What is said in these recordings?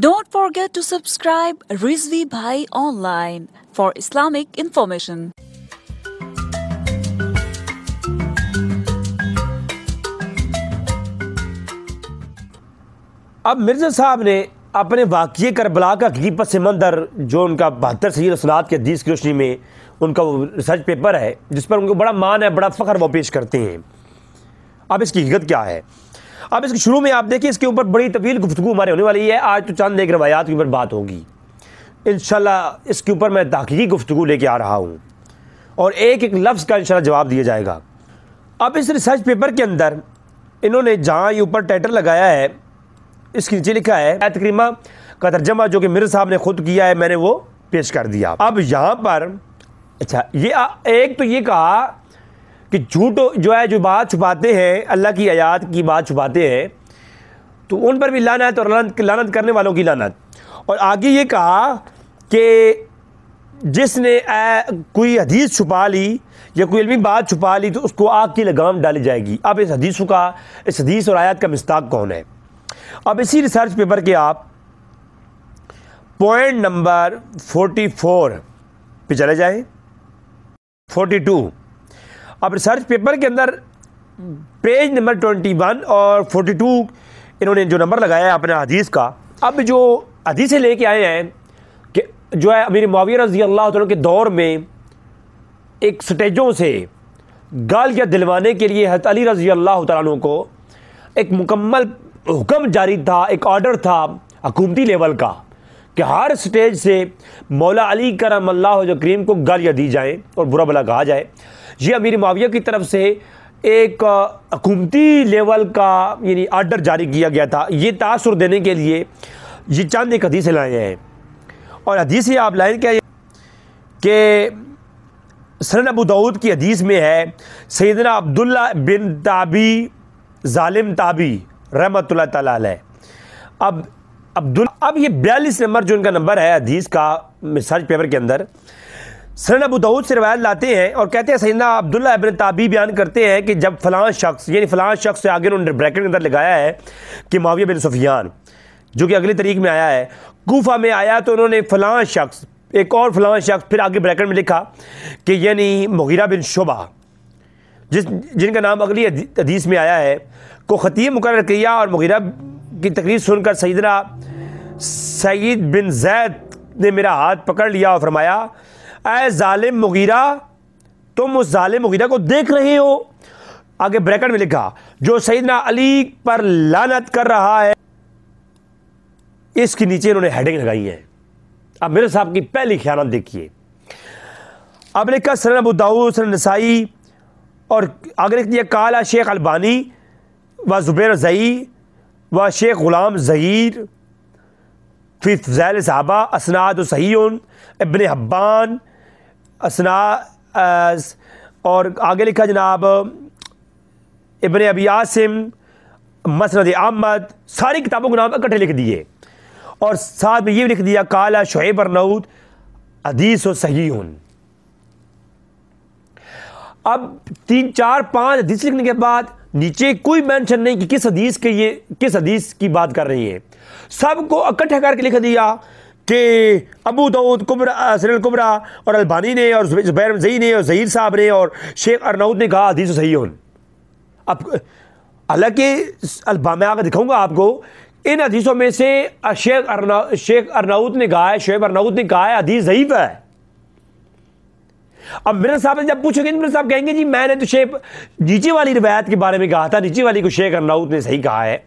Don't forget to subscribe Rizvi Bhai Online for Islamic information. अब मिर्ज़ा साहब ने अपने वाक़ये करबला का हकीकी पस मंज़र जो उनका 72 सही रसूलात के हदीस की रोशनी में उनका वो रिसर्च पेपर है जिस पर उनको बड़ा मान है, बड़ा फ़ख्र वो पेश करते हैं। अब इसकी हकीकत क्या है? अब इसके शुरू में आप देखिए, इसके ऊपर बड़ी तवील गुफ्तगू हमारे होने वाली है। आज तो चंद एक रवायात के ऊपर बात होगी इंशाल्लाह। इसके ऊपर मैं तहकीकी गुफ्तगू लेके आ रहा हूँ और एक एक लफ्ज़ का इंशाल्लाह जवाब दिया जाएगा। अब इस रिसर्च पेपर के अंदर इन्होंने जहाँ ये ऊपर टाइटल लगाया है, इसके नीचे लिखा है आयत करीमा का तर्जमा जो कि मिर्ज़ा साहब ने खुद किया है, मैंने वो पेश कर दिया। अब यहाँ पर अच्छा, ये एक तो ये कहा कि झूठ जो है, जो बात छुपाते हैं, अल्लाह की आयत की बात छुपाते हैं, तो उन पर भी लानत और लानत करने वालों की लानत। और आगे ये कहा कि जिसने कोई हदीस छुपा ली या कोई इल्मी बात छुपा ली तो उसको आग की लगाम डाली जाएगी। अब इस हदीस और आयत का मिस्ताक कौन है? अब इसी रिसर्च पेपर के आप पॉइंट नंबर 44 पे चले जाएं, 42। अब रिसर्च पेपर के अंदर पेज नंबर 21 और 42 इन्होंने जो नंबर लगाया है अपने हदीस का। अब जो हदीसें लेके आए हैं कि जो है अमीर मुआविया रज़ी अल्लाह तआला के दौर में एक स्टेजों से गालियाँ दिलवाने के लिए हज़रत अली रज़ी अल्लाह तआला अन्हु को एक मुकम्मल हुक्म जारी था, एक ऑर्डर था हुकूमती लेवल का कि हर स्टेज से मौला अली करमल्लाहु वजह करीम को गालियाँ दी जाएँ और बुरा भला कहा जाए। ये अमीर मुआविया की तरफ से एक हुकूमती लेवल का यानी ऑर्डर जारी किया गया था। ये तासुर देने के लिए ये चंद एक हदीसें लाए हैं। और हदीसें आप लाइन क्या कि सनन अबू दाऊद की हदीस में है, सैयदना अब्दुल्ला बिन ताबी जालिम ताबी रहमतुल्लाह तआला अलैह। अब ये 42 नंबर जो इनका नंबर है हदीस का रिसर्च पेपर के अंदर, सनन अबू दाऊद से रवायत लाते हैं और कहते हैं सैयदना अब्दुल्ला इब्न ताबी बयान करते हैं कि जब फ़लाँ शख्स, यानी फ़लाँ शख्स से आगे उन्होंने ब्रैकेट के अंदर लगाया है कि मुआविया बिन सुफियान, जो कि अगली तारीख में आया है, कूफा में आया तो उन्होंने फ़लाँ शख्स, एक और फ़लाँ शख्स, फिर आगे ब्रैकेट में लिखा कि यानी मुगीरा बिन शुबा, जिनका नाम अगली हदीस में आया है, को ख़तीब मुकर्रर किया। और मुगीरा की तकरीर सुनकर सैयदना सईद बिन जैद ने मेरा हाथ पकड़ लिया और फरमाया, ऐ जालिम मुगीरा, तुम उस जालिम मुगीरा को देख रहे हो? आगे ब्रैकेट में लिखा, जो सैयदना अली पर लानत कर रहा है। इसके नीचे इन्होंने हेडिंग लगाई है। अब मेरे साहब की पहली ख्याल देखिए। अब लिखा सनन अबू दाऊद, सनन नसाई, और आगे लिख दिया काला शेख अलबानी व ज़ुबैर ज़ई व शेख ग़ुलाम ज़हीर फ़ी फ़ज़ाइल सहाबा असनाद सहीउन इब्न हब्बान असना, और आगे लिखा जनाब इब्न अबी आसिम मसनद अहमद। सारी किताबों के नाम इकट्ठे लिख दिए और साथ में ये भी लिख दिया काला शुएब अर्नऊद हदीस व सहीउन। अब 3, 4, 5 हदीस लिखने के बाद नीचे कोई मेंशन नहीं कि किस हदीस की बात कर रही है। सबको इकट्ठा करके लिख दिया कि अबू दाऊद कुबरा, सनन कुबरा, और अलबानी ने, और ज़ुबैर ज़ई ने, और ज़हीर साहब ने, और शेख अर्नऊद ने कहा हदीस सहीउन। अब हालांकि मैं आगे दिखाऊंगा आपको इन हदीसों में से शेख अर्नऊद ने कहा है, शुएब अर्नऊद ने कहा है हदीस ज़ईफ़ है। अब मिर्ज़ा साहब जब पूछेंगे, मिर्ज़ा साहब कहेंगे जी मैंने तो नीचे वाली रिवायत के बारे में कहा था, नीचे वाली को शेख अर्नऊद ने सही कहा है,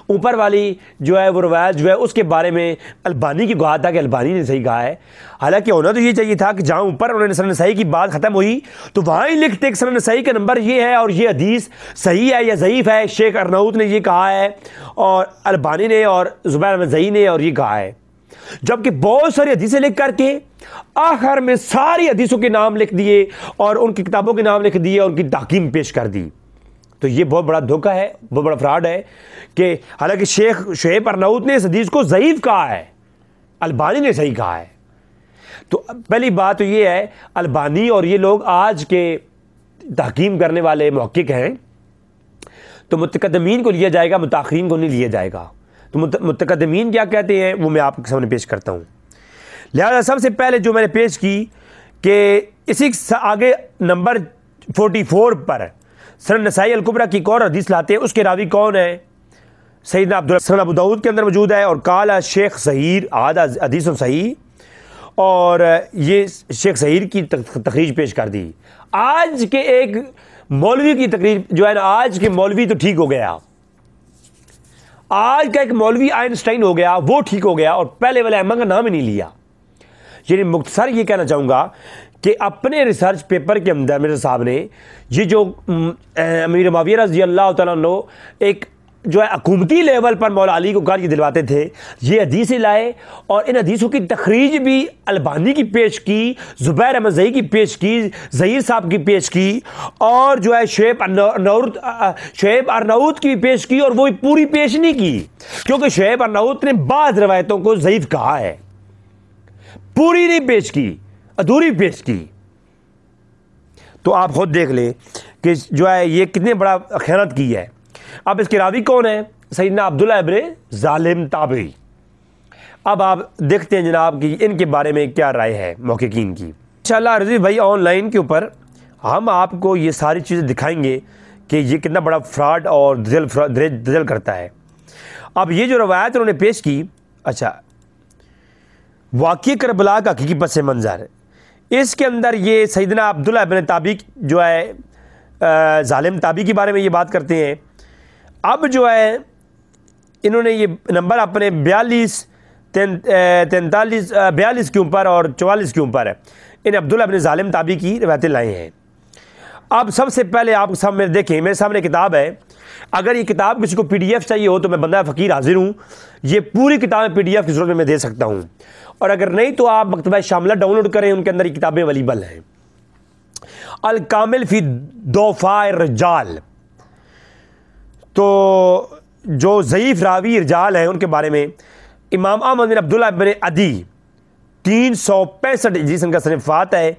ऊपर वाली जो है वो रिवायत जो है उसके बारे में अलबानी की कहा था कि अलबानी ने सही कहा है। हालांकि होना तो ये चाहिए था कि जहाँ ऊपर उन्होंने सनन नसाई की बात ख़त्म हुई तो वहाँ ही लिखते कि सनन नसाई का नंबर ये है और ये हदीस सही है या ज़ईफ़ है, शेख अर्नऊद ने ये कहा है और अलबानी ने और ज़ुबैर ज़ई ने और ये कहा है। जबकि बहुत सारी हदीसें लिख करके आखिर में सारी हदीसों के नाम लिख दिए और उनकी किताबों के नाम लिख दिए और उनकी ताकीम पेश कर दी। तो ये बहुत बड़ा धोखा है, बहुत बड़ा फ्रॉड है कि हालांकि शेख शुएब अर्नऊद ने इस हदीस को ज़ईफ़ कहा है, अलबानी ने सही कहा है। तो पहली बात तो ये है, अलबानी और ये लोग आज के तहकीम करने वाले मुहक्किक हैं, तो मुतक़द्दिमीन को लिया जाएगा, मुताख़िरीन को नहीं लिया जाएगा। तो मुतकद्दिमीन क्या कहते हैं वो मैं आपके सामने पेश करता हूँ। लिहाजा सबसे पहले जो मैंने पेश की कि इसी आगे नंबर 44 पर सुनन नसाई अल कुबरा की एक और हदीस लाते हैं, उसके रावी कौन है? सैयदना अब्दुल्लाह अबू दाऊद के अंदर मौजूद है और काला शेख ज़हीर आदा हदीस सही, और ये शेख ज़हीर की तखरीज पेश कर दी। आज के एक मौलवी की तकरीर जो है ना, आज के मौलवी तो ठीक हो गया, आज का एक मौलवी आइंस्टाइन हो गया, वो ठीक हो गया, और पहले वाले अहमद का नाम ही नहीं लिया। यानी मुख्तसर ये कहना चाहूँगा कि अपने रिसर्च पेपर के अंदर मेरे साहब ने ये जो अमीर मुआविया रज़ी अल्लाह तआला अन्हु एक जो है हुकूमती लेवल पर मौला अली को गाली दिलवाते थे, ये हदीसें लाए और इन हदीसों की तखरीज भी अलबानी की पेश की, ज़ुबैर अहमद ज़ही की पेश की, ज़हीर साहब की पेश की, और जो है शुएब अर्नाऊत की पेश की, और वो पूरी पेश नहीं की क्योंकि शुएब अर्नाऊत ने बाद रवायतों को ज़ईफ़ कहा है, पूरी नहीं पेश की, अधूरी पेश की। तो आप खुद देख लें कि जो है ये कितने बड़ा खयानत की है। अब इसके रावी कौन है? सैयदना अब्दुल्लाह इब्न ज़ालिम ताबी। अब आप देखते हैं जनाब कि इनके बारे में क्या राय है मुहक्किकीन की। इंशाअल्लाह रिज़वी भाई ऑनलाइन के ऊपर हम आपको ये सारी चीज़ें दिखाएंगे कि ये कितना बड़ा फ्रॉड और दजल करता है। अब ये जो रवायत उन्होंने पेश की, अच्छा वाक़ई करबला का हकीकी पस मंज़र, इसके अंदर ये सैयदना अब्दुल्लाह इब्न ताबी जो है ज़ालिम ताबी के बारे में ये बात करते हैं। अब जो है इन्होंने ये नंबर अपने 42 के ऊपर और 44 के ऊपर इन अब्दुल्लाह इब्न ज़ालिम ताबी की रवायतें लाए हैं। अब सबसे पहले आप सामने देखें, मेरे सामने किताब है, अगर ये किताब किसी को PDF चाहिए हो तो मैं बंदा फ़कीर हाजिर हूँ, ये पूरी किताबें PDF की सूरत में मैं दे सकता हूँ, और अगर नहीं तो आप मकतबा शामिला डाउनलोड करें, उनके अंदर ये किताबें अवेलेबल हैं। अल कामिल फ़ी दुआफ़ाए रिजाल, तो जो ज़ईफ़ रावी रिजाल हैं उनके बारे में इमाम अहमद बिन अब्दुल्लाह इब्न अदी 365 हिजरी सन का सनफ़ात है।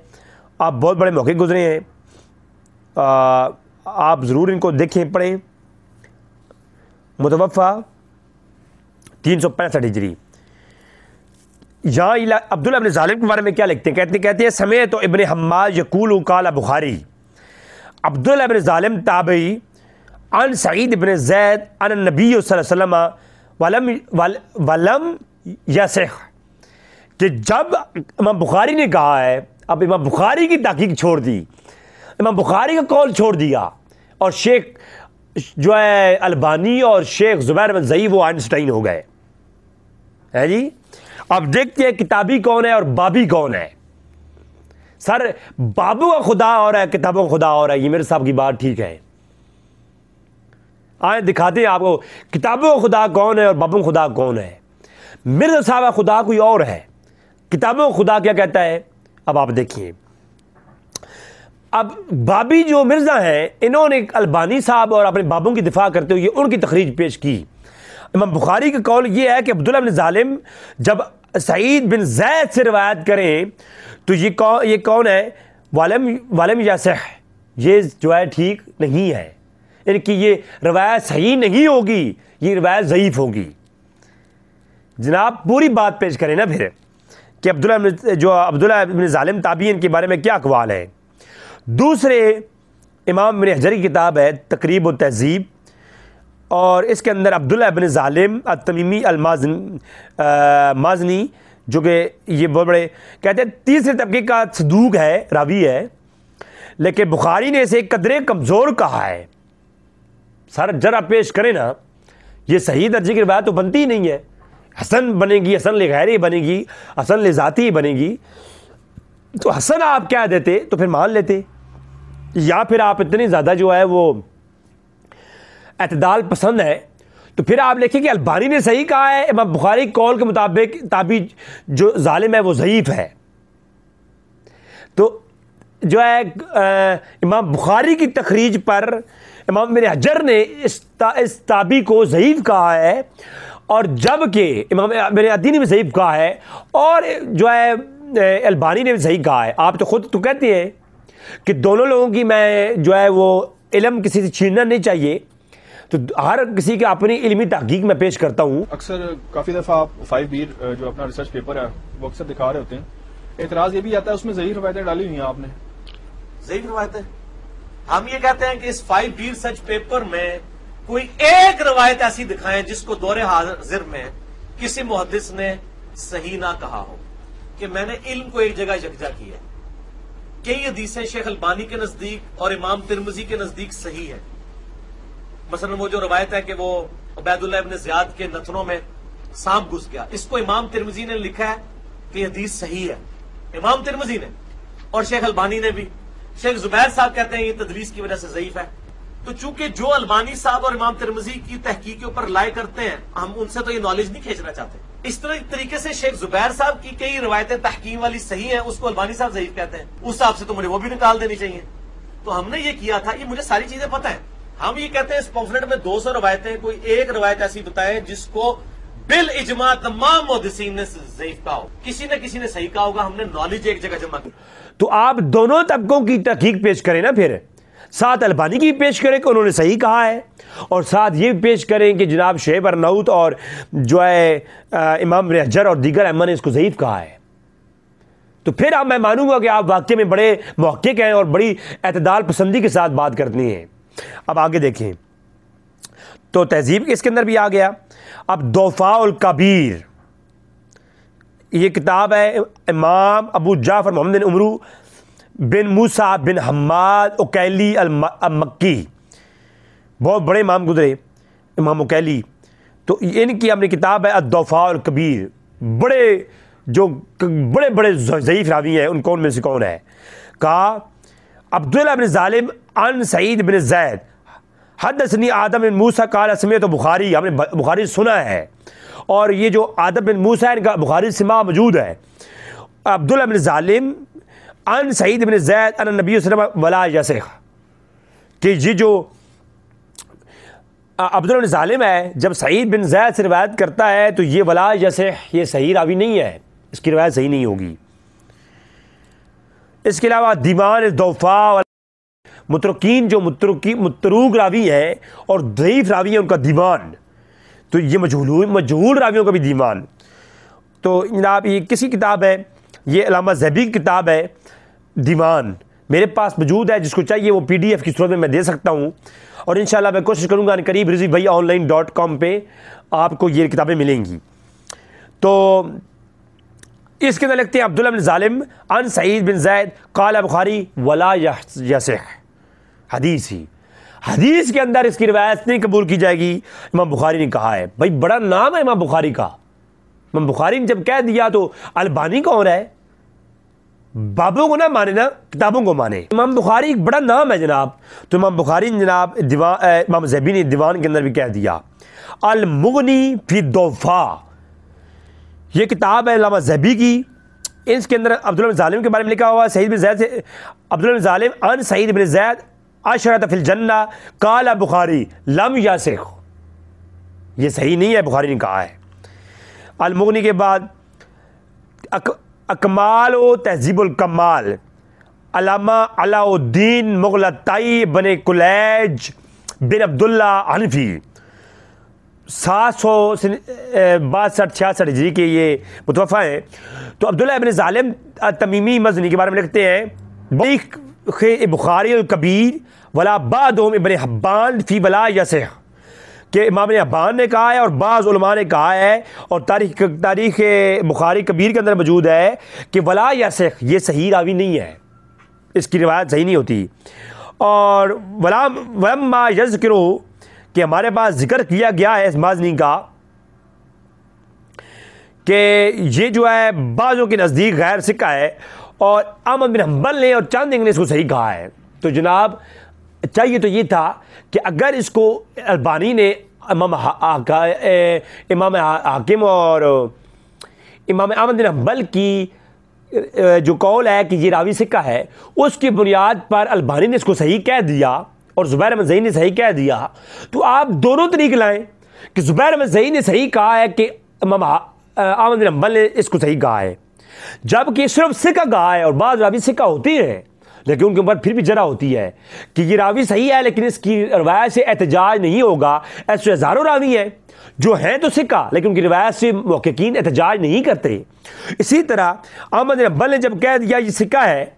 आप बहुत बड़े मौके गुजरे हैं, आप ज़रूर इनको देखें पढ़ें। मुतवफ़ा 365 हिजरी। यहाँ अब्दुल्लाह इब्न ज़ालिम के बारे में क्या लिखते हैं? कहते हैं समय तो इब्न हम्माद यकूल काला बुखारी अब्दुल्लाह इब्न ज़ालिम ताबई अन सईद इब्न ज़ैद अन नबी सल्लल्लाहु अलैहि वसल्लम वलम यसिह, कि जब इमाम बुखारी ने कहा है, अब इमाम बुखारी की तहकीक छोड़ दी, इमाम बुखारी का कौल छोड़ दिया, और शेख जो है अलबानी और शेख ज़ुबैर अहमद ज़ही वो आइंस्टाइन हो गए हैं जी। अब देखते हैं किताबी कौन है और बाबी कौन है। सर बाबू का खुदा और है, किताबों का खुदा और है, ये मेरे साहब की बात ठीक है। आए दिखाते हैं आपको किताबों का खुदा कौन है और बाबू का खुदा कौन है। मिर्ज़ा साहब का खुदा कोई और है, किताबों का खुदा क्या कहता है, अब आप देखिए। अब बाबी जो मिर्ज़ा हैं, इन्होंने अलबानी साहब और अपने बाबों की दिफा करते हुए उनकी तखरीज पेश की। इमाम बुखारी का कौल ये है कि अब्दुल्लाह बिन ज़ालिम जब सईद बिन ज़ैद से रिवायत करें तो ये कौन है? वालम यासिह, ये जो है ठीक नहीं है, इनकी ये रवायत सही नहीं होगी, ये रवायत ज़ईफ़ होगी। जनाब पूरी बात पेश करें ना फिर कि अब्दुल्लाह इब्न ज़ालिम ताबीन के बारे में क्या अक़वाल है। दूसरे इमाम इब्न हजर की किताब है तक़रीब व तहज़ीब, और इसके अंदर अब्दुल्लाह इब्न ज़ालिम अत-तमीमी अल-माज़नी जो कि ये बहुत बड़े कहते हैं तीसरे तबके का सदूक है, रावी है, लेकिन बुखारी ने इसे कदरे कमज़ोर कहा है। सर जरा पेश करें ना, ये सही दर्जे की बात तो बनती ही नहीं है। हसन बनेगी, हसन ले गैरी बनेगी, हसन ले ज़ाती बनेगी, तो हसन आप क्या देते तो फिर मान लेते, या फिर आप इतनी ज़्यादा जो है वो एतदाल पसंद है तो फिर आप लिखिए कि अलबानी ने सही कहा है, इमाम बुखारी कौल के मुताबिक ताबी जो जालिम है वो ज़ईफ़ है। तो जो है इमाम बुखारी की तखरीज पर इमाम इब्न हजर ने इस ताबी को ज़ईफ़ कहा है, और जबकि इमाम इब्न अदी ने भी ज़ईफ़ कहा है, और जो है अलबानी ने भी सही कहा है। आप तो खुद तो कहते हैं कि दोनों लोगों की मैं जो है वो इल्म किसी से छीनना नहीं चाहिए, तो हर किसी की अपनी इल्मी तहकीक में पेश करता हूँ। अक्सर काफी दफा आप 5 जो अपना रिसर्च पेपर है वो अक्सर दिखा रहे होते हैं, एतराज ये भी आता है उसमें ज़ईफ रवायतें डाली हुई हैं आपने। ज़ईफ रवायतें, हम ये कहते हैं कि इस 5 रिसर्च पेपर में कोई एक रवायत ऐसी दिखाएं जिसको दौरे हाजिर में किसी मुहद्दिस ने सही ना कहा हो कि मैंने इल्म को एक जगह यकजा किया। कई हदीसें शेख अल्बानी के नजदीक और इमाम तिरमिजी के नजदीक सही है। मसलन वो जो रवायत है कि वो उबैदुल्लाह इब्न ज़ियाद के नथनों में सांप घुस गया, इसको इमाम तिरमिजी ने लिखा है कि हदीस सही है, इमाम तिरमिजी ने, और शेख अल्बानी ने भी। शेख जुबैर साहब कहते हैं ये तदलीस की वजह से ज़ईफ है। तो चूंकि जो अल्बानी साहब और इमाम तिरमिजी की तहकीक के ऊपर लाए करते हैं, हम उनसे तो ये नॉलेज नहीं खींचना चाहते। इस तरीके से शेख जुबैर साहब की कई रवायतें तहकीम वाली सही हैं, उसको अल्बानी साहब ज़ईफ कहते हैं, उस हिसाब से तो मुझे वो भी निकाल देनी चाहिए। तो हमने ये किया था, ये मुझे सारी चीजें पता है। हम ये कहते हैं इस पॉम्फलेट में 200 रवायतें, कोई एक रवायत ऐसी बताए जिसको बिल इजमा तमाम मुहद्दिसीन ने ज़ईफ कहा हो, किसी न किसी ने सही कहा होगा। हमने नॉलेज एक जगह जमा की। तो आप दोनों तबकों की तहकीक पेश करें ना, फिर साथ अल्बानी की पेश करें कि उन्होंने सही कहा है, और साथ ये पेश करें कि जनाब शुएब अर्नाउत और जो है इमाम हजर और दीगर अइम्मा ने इसको ज़ईफ कहा है। तो फिर अब मैं मानूंगा कि आप वाकई में बड़े मुहक्किक हैं और बड़ी एतदाल पसंदी के साथ बात करनी है। अब आगे देखें तो तहजीब इसके अंदर भी आ गया। अब दोफाउल कबीर, ये किताब है इमाम अबू जाफर मोहम्मद बिन उमरू बिन मूसा बिन हम्माद उकैली अल-मक्की, बहुत बड़े इमाम गुजरे इमाम उकैली। तो इनकी अपनी किताब है अद-दोफाउल कबीर। बड़े बड़े ज़ईफ रावी हैं, उन कौन में से कौन है? कहा अब्दुल्लाह बिन ज़ालिम अन सईद बिन ज़ैद हदसनी आदम बिन मूसा काल समेत तो बुखारी, हमने बुखारी सुना है, और ये जो आदम बिन मूसा है इनका बुखारी सिमा मौजूद है। अब्दुल्लाह बिन ज़ालिम अन सईद बिन ज़ैद अन नबी सल्लल्लाहु अलैहि वसल्लम वला यसिख, कि ये जो अब्दुल्लाह बिन ज़ालिम है जब सईद बिन ज़ैद से रिवायत करता है तो ये वला यसिख, ये सही रावी नहीं है, इसकी रिवायत सही नहीं होगी। इसके अलावा दीवान दोफा मुतरकीन, जो मुतरूक रावी है और ज़ईफ रावी है, उनका दीवान, तो ये मजहूल रावियों का भी दीवान। तो जनाब ये किसी किताब है, ये अल्लामा ज़हबी की किताब है दीवान, मेरे पास मौजूद है। जिसको चाहिए वो PDF की सूरत में मैं दे सकता हूँ, और इंशाल्लाह मैं कोशिश करूँगा करीब रिज़वी भाई online.com पे आपको ये किताबें मिलेंगी। तो इसके अंदर लिखते हैं अब्दुल्लाह बिन ज़ालिम अन सईद बिन ज़ैद क़ाल बुखारी वला यसिह, हदीस के अंदर इसकी रिवायत नहीं कबूल की जाएगी, इमाम बुखारी ने कहा है। भाई बड़ा नाम है इमाम बुखारी का, इमाम बुखारी ने जब कह दिया तो अल्बानी कौन है? बाबों को ना माने ना, किताबों को माने। इमाम बुखारी एक बड़ा नाम है जनाब। तो इमाम बुखारी ने जनाब इमाम ज़हबी ने दीवान के अंदर भी कह दिया अल मुगनी फी दोफा, ये किताब है अल्लामा ज़हबी की। इसके अंदर अब्दुल्लाह बिन ज़ालिम के बारे में लिखा हुआ है, सईद बिन ज़ैद से अब्दुल्लाह बिन ज़ालिम अन सईद बिन ज़ैद अशरत फिल जन्ना काला बुखारी लम यासिख, ये सही नहीं है, बुखारी ने कहा है। अल मुगनी के बाद अकमाल व तहज़ीबुल कमाल अल्लामा अलाउद्दीन मुग़लताई बने कुलैज बिन अब्दुल्ला हनफी 762-66 हिजरी के ये मुतवफ़ा हैं। तो अब्दुल्लाह इब्न ज़ालिम तमीमी मज़नी के बारे में लिखते हैं बुखारी कबीर वला बादुहुम इब्न हब्बान फ़ी वला यसिह, कि इमाम हब्बान ने कहा है और बाज़ उलमा ने कहा है, और तारीख़ बुखारी कबीर के अंदर मौजूद है कि वला यसिह, ये सही रावी नहीं है, इसकी रिवायत सही नहीं होती। और वलम्मा यज़्किरू, कि हमारे पास जिक्र किया गया है इस माज़नी का कि ये जो है बाज़ों के नज़दीक गैर सिक्का है, और अहमद बिन हम्बल ने और चंद ने इसको सही कहा है। तो जनाब चाहिए तो ये था कि अगर इसको अल्बानी ने इमाम हाकिम और इमाम अहमद बिन हम्बल की जो कौल है कि ये रावी सिक्का है, उसकी बुनियाद पर अल्बानी ने इसको सही कह दिया और ज़ुबैर अहमद ज़ई ने सही कह दिया, तो आप दोनों तरीके लाएं कि ज़ुबैर अहमद ज़ई ने सही कहा है कि इमाम अहमद बिन हम्बल ने इसको सही कहा है, जबकि सिर्फ सिक्का कहा है और बाद रावी सिक्का होती है, लेकिन उनके ऊपर फिर भी जरा होती है कि ये रावी सही है लेकिन इसकी रवायत से एहतजाज नहीं होगा। ऐसे हज़ारों रावी हैं जो हैं तो सिक्का लेकिन उनकी रिवायत से मुहक्किकीन एहतजाज नहीं करते। इसी तरह अहमद बिन हंबल ने जब कह दिया ये सिक्का है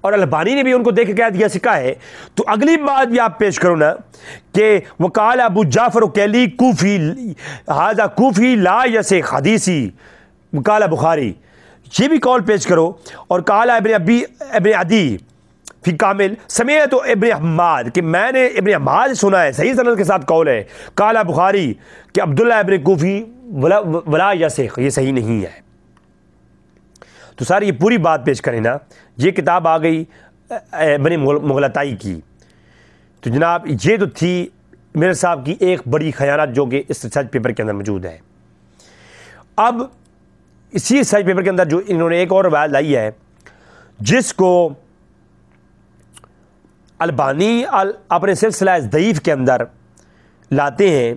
और अलबानी ने भी उनको देख के कह दिया सिक्का है, तो अगली बात भी आप पेश करो ना कि वकाल अबू जाफर कैली कूफी हाजा कूफी ला यसे हदीसी वकाल बुखारी, ये भी कॉल पेश करो। और काला इब्न अदी फी कामिल समेत तो इब्न हम्माद कि मैंने इब्न हम्माद से सुना है, सही सनद के साथ कौल है। काला बुखारी कि अब्दुल्ला इब्न कूफी वला यसे, ये सही नहीं है। तो सारी ये पूरी बात पेश करें ना, ये किताब आ गई बनी मुगलताई की। तो जनाब ये तो थी मेरे साहब की एक बड़ी खयानत जो कि इस रिसर्च पेपर के अंदर मौजूद है। अब इसी रिसर्च पेपर के अंदर जो इन्होंने एक और रवायत लाई है जिसको अलबानी अपने सिलसिला ज़ईफ़ के अंदर लाते हैं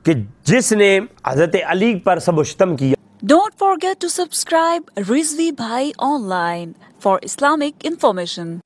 कि जिसने हज़रत अली पर सबुश्तम किया। Don't forget to subscribe Rizvi Bhai Online for Islamic information.